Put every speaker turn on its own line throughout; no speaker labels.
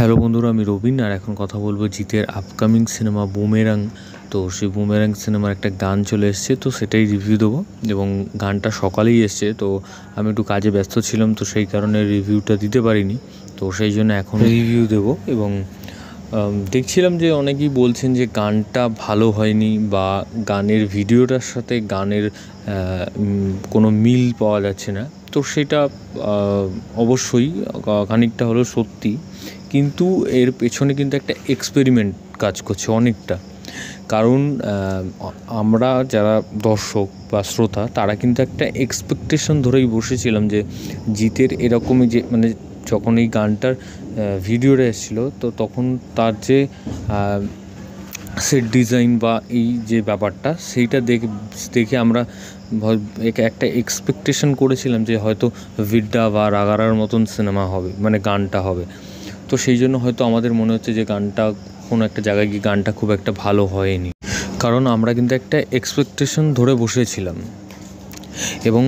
Hello বন্ধুরা, আমি রবিন আর এখন কথা বলবো জিতের আপকামিং সিনেমা বুমেরাং। তো সেই বুমেরাং সিনেমার একটা গান চলে এসছে, তো সেটাই রিভিউ দেবো এবং গানটা সকালেই এসছে। তো আমি একটু কাজে ব্যস্ত ছিলাম, তো সেই কারণে রিভিউটা দিতে পারিনি। তো সেই জন্য এখন রিভিউ দেবো এবং দেখছিলাম যে অনেকেই বলছেন যে গানটা ভালো হয়নি বা গানের ভিডিওটার সাথে গানের কোনো মিল পাওয়া যাচ্ছে না। তো সেটা অবশ্যই খানিকটা হলেও সত্যি, কিন্তু এর পেছনে কিন্তু একটা এক্সপেরিমেন্ট কাজ করছে অনেকটা। কারণ আমরা যারা দর্শক বা শ্রোতা তারা কিন্তু একটা এক্সপেকটেশন ধরেই বসেছিলাম যে জিতের এরকমই, যে মানে যখন এই গানটার ভিডিওটা এসেছিলো তো তখন তার যে সেট ডিজাইন বা এই যে ব্যাপারটা সেইটা দেখে আমরা একটা এক্সপেকটেশন করেছিলাম যে হয়তো ভিড্ডা বা রাগারার মতন সিনেমা হবে, মানে গানটা হবে। তো সেই জন্য হয়তো আমাদের মনে হচ্ছে যে গানটা কোনো একটা জায়গায় গিয়ে গানটা খুব একটা ভালো হয়নি, কারণ আমরা কিন্তু একটা এক্সপেকটেশন ধরে বসেছিলাম। এবং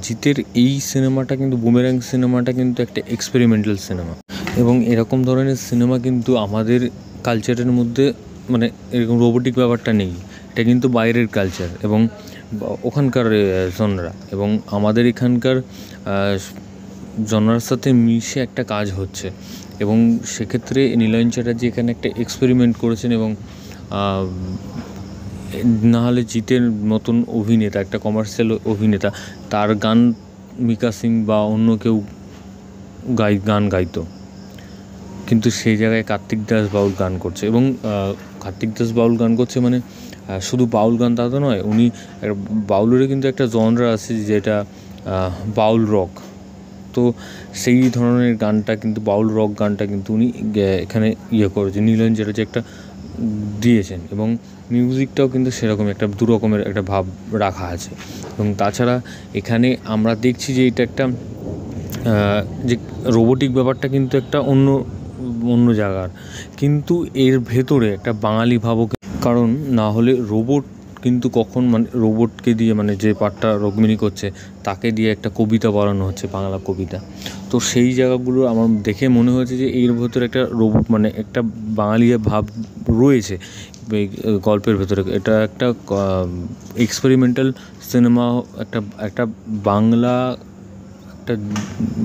জিতের এই সিনেমাটা কিন্তু বুমেরাং সিনেমাটা কিন্তু একটা এক্সপেরিমেন্টাল সিনেমা, এবং এরকম ধরনের সিনেমা কিন্তু আমাদের কালচারের মধ্যে মানে এরকম রোবোটিক ব্যাপারটা নেই। এটা কিন্তু বাইরের কালচার এবং ওখানকার জনরা, এবং আমাদের এখানকার জনরার সাথে মিশে একটা কাজ হচ্ছে। এবং সেক্ষেত্রে নীলায়ন চ্যাটার্জি এখানে একটা এক্সপেরিমেন্ট করেছেন, এবং নাহলে জিতের মতন অভিনেতা, একটা কমার্শিয়াল অভিনেতা, তার গান মিকা সিং বা অন্য কেউ গান গাইতো, কিন্তু সেই জায়গায় কার্তিক দাস বাউল গান করছে। এবং কার্তিক দাস বাউল গান করছে মানে শুধু বাউল গান তা তো নয়, উনি বাউলেরও কিন্তু একটা জনরা আছে যেটা বাউল রক। তো সেই ধরনের গানটা কিন্তু বাউল রক গানটা কিন্তু উনি এখানে করেছে, নীলায়ন চ্যাটার্জি একটা দিয়েছেন, এবং মিউজিকটাও কিন্তু সেরকম একটা দু রকমের একটা ভাব রাখা আছে। এবং তাছাড়া এখানে আমরা দেখছি যে এটা একটা যে রোবোটিক ব্যাপারটা কিন্তু একটা অন্য জায়গার, কিন্তু এর ভেতরে একটা বাঙালি ভাবও, কারণ না হলে রোবট কিন্তু কখন মানে রোবটকে দিয়ে, মানে যে পার্টটা রোগমিনী করছে তাকে দিয়ে একটা কবিতা বানানো হচ্ছে, বাংলা কবিতা। তো সেই জায়গাগুলো আমার দেখে মনে হয়েছে যে এর ভেতরে একটা রোবট মানে একটা বাঙালি ভাব রয়েছে গল্পের ভেতরে। এটা একটা এক্সপেরিমেন্টাল সিনেমা, একটা বাংলা একটা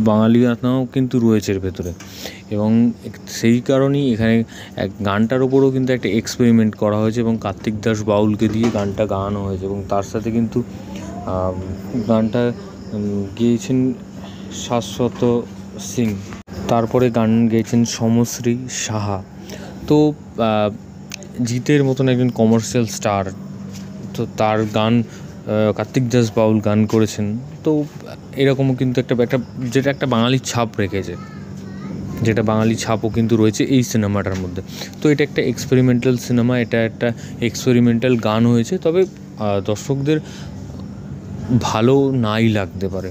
বাঙালি আত্মাও কিন্তু রয়েছে এর ভেতরে। এবং সেই কারণেই এখানে গানটার ওপরেও কিন্তু একটা এক্সপেরিমেন্ট করা হয়েছে, এবং কার্তিক দাস বাউলকে দিয়ে গানটা গাওয়ানো হয়েছে। এবং তার সাথে কিন্তু গানটা গেয়েছেন শাশ্বত সিং, তারপরে গান গেয়েছেন সমশ্রী সাহা। তো জিতের মতন একজন কমার্শিয়াল স্টার, তো তার গান কার্তিক দাস বাউল গান করেছেন। তো এরকমও কিন্তু একটা যেটা একটা বাঙালির ছাপ রেখেছে, যেটা বাঙালি ছাপও কিন্তু রয়েছে এই সিনেমাটার মধ্যে। তো এটা একটা এক্সপেরিমেন্টাল সিনেমা, এটা একটা এক্সপেরিমেন্টাল গান হয়েছে, তবে দর্শকদের ভালো নাই লাগতে পারে।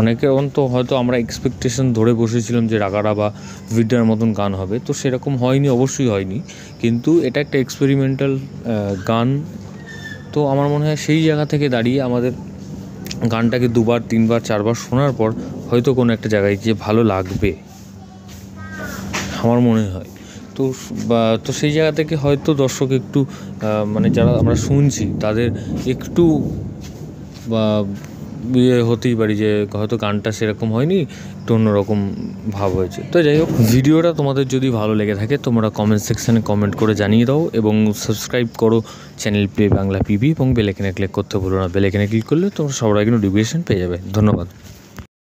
অনেকে তো হয়তো আমরা এক্সপেকটেশন ধরে বসেছিলাম যে রাগারা বা ভিডার মতন গান হবে, তো সেরকম হয়নি, অবশ্যই হয়নি, কিন্তু এটা একটা এক্সপেরিমেন্টাল গান। তো আমার মনে হয় সেই জায়গা থেকে দাঁড়িয়ে আমাদের গানটাকে 2বার 3বার 4বার শোনার পর হয়তো কোনো একটা জায়গায় গিয়ে ভালো লাগবে, আমার মনে হয়। তো সেই জায়গা থেকে হয়তো দর্শক একটু মানে যারা আমরা শুনছি তাদের একটু হতেই পারি যে হয়তো গানটা সেরকম হয়নি, একটু অন্যরকম ভাব হয়েছে। তো যাই হোক, ভিডিওটা তোমাদের যদি ভালো লেগে থাকে তোমরা কমেন্ট সেকশানে কমেন্ট করে জানিয়ে দাও, এবং সাবস্ক্রাইব করো চ্যানেল প্লে বাংলা পিবি, এবং বেল আইকনে ক্লিক করতে ভুলো না। বেল আইকনে ক্লিক করলে তোমরা সবার আগে নোটিফিকেশন পেয়ে যাবে। ধন্যবাদ।